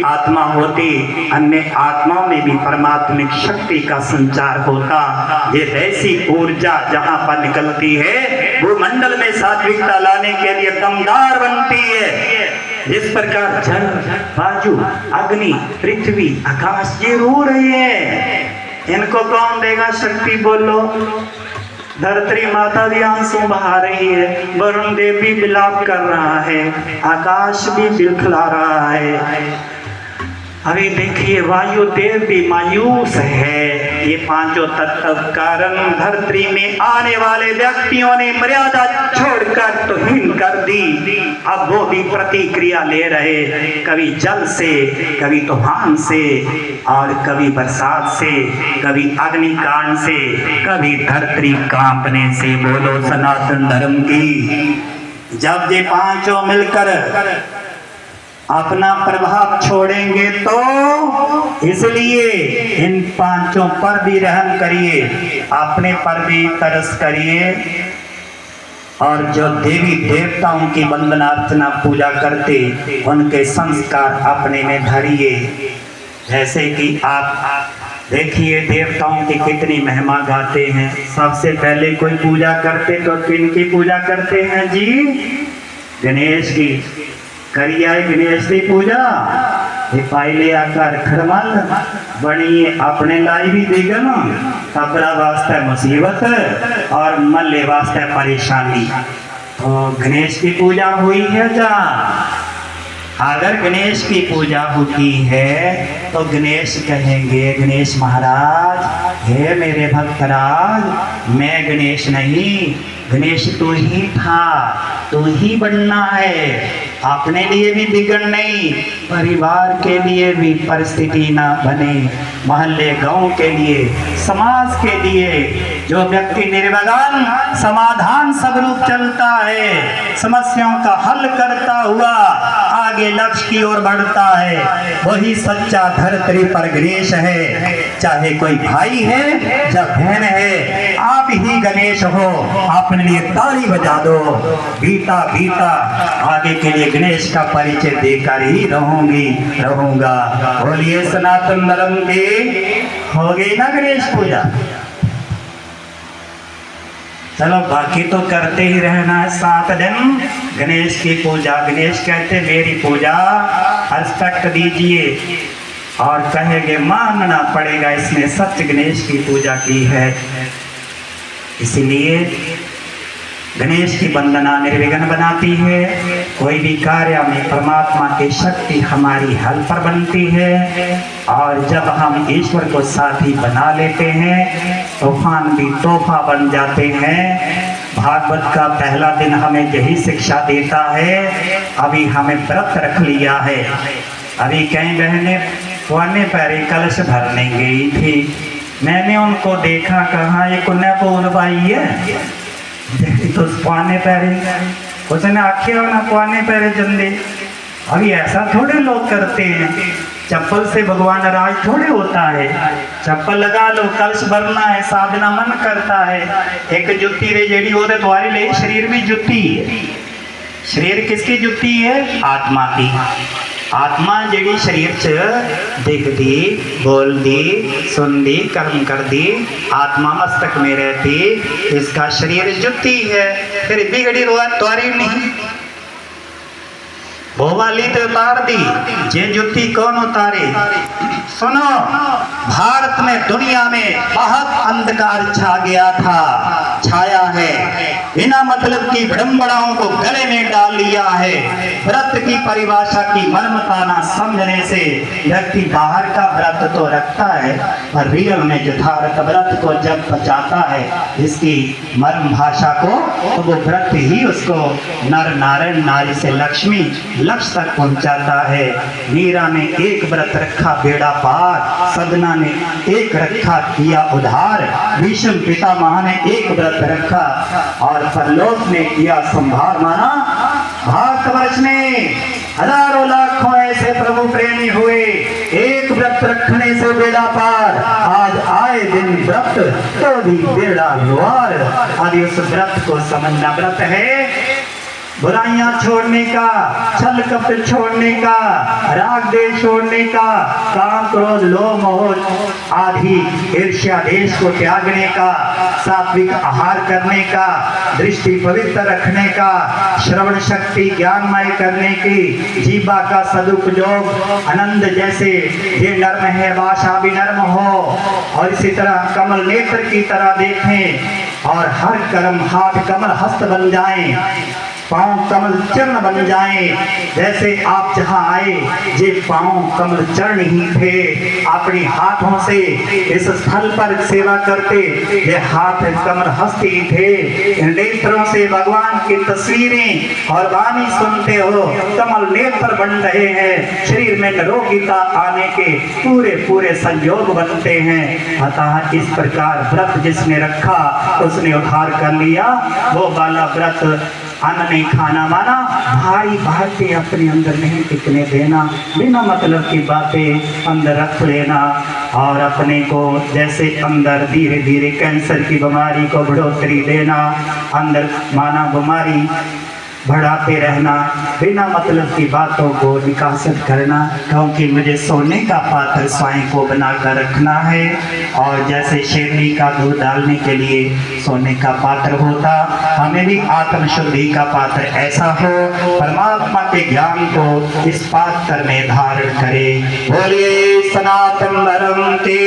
आत्मा होती, अन्य आत्माओं में भी परमात्मिक शक्ति का संचार होता। ये वैसी ऊर्जा जहाँ पर निकलती है वो मंडल में सात्विकता लाने के लिए दमदार बनती है। जिस प्रकार जल, वायु, अग्नि, पृथ्वी, आकाश ये रो रहे हैं, इनको कौन देगा शक्ति? बोलो। धरती माता भी आंसू बहा रही है, वरुण देव भी विलाप कर रहा है, आकाश भी बिलखला रहा है। अभी देखिए वायु देव भी मायूस है। ये पांचों तत्व कारण धरती में आने वाले व्यक्तियों ने मर्यादा छोड़कर तुहीन कर दी। अब वो भी प्रतिक्रिया ले रहे, कभी जल से, कभी तूफान से, और कभी बरसात से, कभी अग्निकांड से, कभी धरती कांपने से। बोलो सनातन धर्म की। जब ये पांचों मिलकर अपना प्रभाव छोड़ेंगे तो इसलिए इन पांचों पर भी रहम करिए, अपने पर भी तरस करिए। और जो देवी देवताओं की वंदना अर्चना पूजा करते उनके संस्कार अपने में धरिए। जैसे कि आप देखिए देवताओं की कितनी महिमा गाते हैं। सबसे पहले कोई पूजा करते तो किन की पूजा करते हैं जी? गणेश की। करिए गणेश की पूजा। पाइले आकर खड़मल बनी अपने लाई भी देगा ना, कपड़ा वास्ते मुसीबत और मल्ले वास्ते परेशानी। तो गणेश की पूजा हुई है जा। अगर गणेश की पूजा होती है तो गणेश कहेंगे, गणेश महाराज, हे मेरे भक्तराज, मैं गणेश नहीं, गणेश तू ही था, तू ही बनना है। अपने लिए भी बिगड़ नहीं, परिवार के लिए भी परिस्थिति ना बने, मोहल्ले गांव के लिए, समाज के लिए। जो व्यक्ति निर्विघ्न समाधान स्वरूप चलता है, समस्याओं का हल करता हुआ आगे लक्ष्य की ओर बढ़ता है, वही सच्चा धरती पर गणेश है। चाहे कोई भाई है या बहन है, आप ही गणेश हो। अपने लिए ताली बजा दो। बीता बीता आगे के लिए गणेश का परिचय देकर ही रहूंगा। बोलिए सनातन धर्म के। हो गई ना गणेश पूजा? चलो बाकी तो करते ही रहना है 7 दिन गणेश की पूजा। गणेश कहते मेरी पूजा रिस्पेक्ट दीजिए, और कहेंगे मानना पड़ेगा इसने सच गणेश की पूजा की है। इसलिए गणेश की वंदना निर्विघ्न बनाती है। कोई भी कार्य में परमात्मा की शक्ति हमारी हेल्पर बनती है। और जब हम ईश्वर को साथी बना लेते हैं, तूफान भी तोहफा बन जाते हैं। भागवत का पहला दिन हमें यही शिक्षा देता है। अभी हमें व्रत रख लिया है। अभी कई बहनें पुराने पैरे कलश भरने गई थी, मैंने उनको देखा, कहा ये कुन्या बोल पाई है तो पुराने पैरे, उसने आखिर ना पुराने पैरे जल्दी। अभी ऐसा थोड़े लोग करते हैं, चप्पल से भगवान राज थोड़े होता है। चप्पल लगा लो, कलश भरना है, साधना मन करता है। एक जुत्ती रे जेड़ी होते तुम्हारी ले, शरीर भी जुत्ती है। शरीर किसकी जुत्ती है? आत्मा की। आत्मा जेड़ी शरीर च दिखती, बोलती, सुनती, कर्म करती, आत्मा मस्तक में रहती, इसका शरीर जुत्ती है। फिर बिगड़ी रोआ त्वारी नहीं, वो वाली तो उतार दी, जे जुत्ती कौन उतारे? सुनो, भारत में दुनिया में बहुत अंधकार छा गया था, छाया है। बिना मतलब की विडंबनाओं को गले में डाल लिया है। व्रत की परिभाषा की मर्मता न समझने से व्यक्ति बाहर का व्रत तो रखता है, पर रियल में यथार्थ व्रत को जब बचाता है, इसकी मर्म भाषा को, तो वो व्रत ही उसको नर नारायण नारी से लक्ष्मी लक्ष्य तक पहुंचाता है। मीरा ने एक व्रत रखा बेड़ा पार, सदना ने एक रखा किया उद्धार, भीष्म पितामह ने एक व्रत रखा और परलोक ने किया संभार माना। भारतवर्ष में हजारों लाखों ऐसे प्रभु प्रेमी हुए, एक व्रत रखने से बेड़ा पार। आज आए दिन व्रत तो भी बेड़ा युआर। आदि उस व्रत को समझना। व्रत है बुराइयां छोड़ने का, छल कपट छोड़ने का, राग देश छोड़ने का, काम क्रोध लोभ मोह आदि ईर्ष्या देश को त्यागने का, सात्विक आहार करने का, दृष्टि पवित्र रखने का, श्रवण शक्ति ज्ञानमय करने की, जीवा का सदुपयोग, आनंद जैसे ये नर्म है भाषा भी नर्म हो, और इसी तरह कमल नेत्र की तरह देखें, और हर कर्म हाथ कमल हस्त बन जाएं, पांव कमल चरण बन जाएं। जैसे आप जहां आए ये पांव कमल चरण ही थे, अपने हाथों से इस स्थल पर सेवा करते, ये हाथ कमल हस्त ही थे। नेत्रों से भगवान की तस्वीरें और वाणी सुनते हो, कमल नेत्र बन रहे हैं, शरीर में निरोगिता आने के पूरे पूरे संयोग बनते हैं। अतः इस प्रकार व्रत जिसने रखा उसने उद्धार कर लिया। वो वाला व्रत अन्न नहीं खाना माना, भारी बातें अपने अंदर नहीं टिकने देना, बिना मतलब की बातें अंदर रख लेना, और अपने को जैसे अंदर धीरे धीरे कैंसर की बीमारी को बढ़ोतरी देना, अंदर माना बीमारी बढ़ाते रहना, बिना मतलब की बातों को निकासित करना, क्योंकि मुझे सोने का पात्र स्वयं को बनाकर रखना है। और जैसे शेरनी का दूध डालने के लिए सोने का पात्र होता, हमें भी आत्म शुद्धि का पात्र ऐसा हो, परमात्मा के ज्ञान को इस पात्र में धारण करे। बोलिए सनातन धर्म के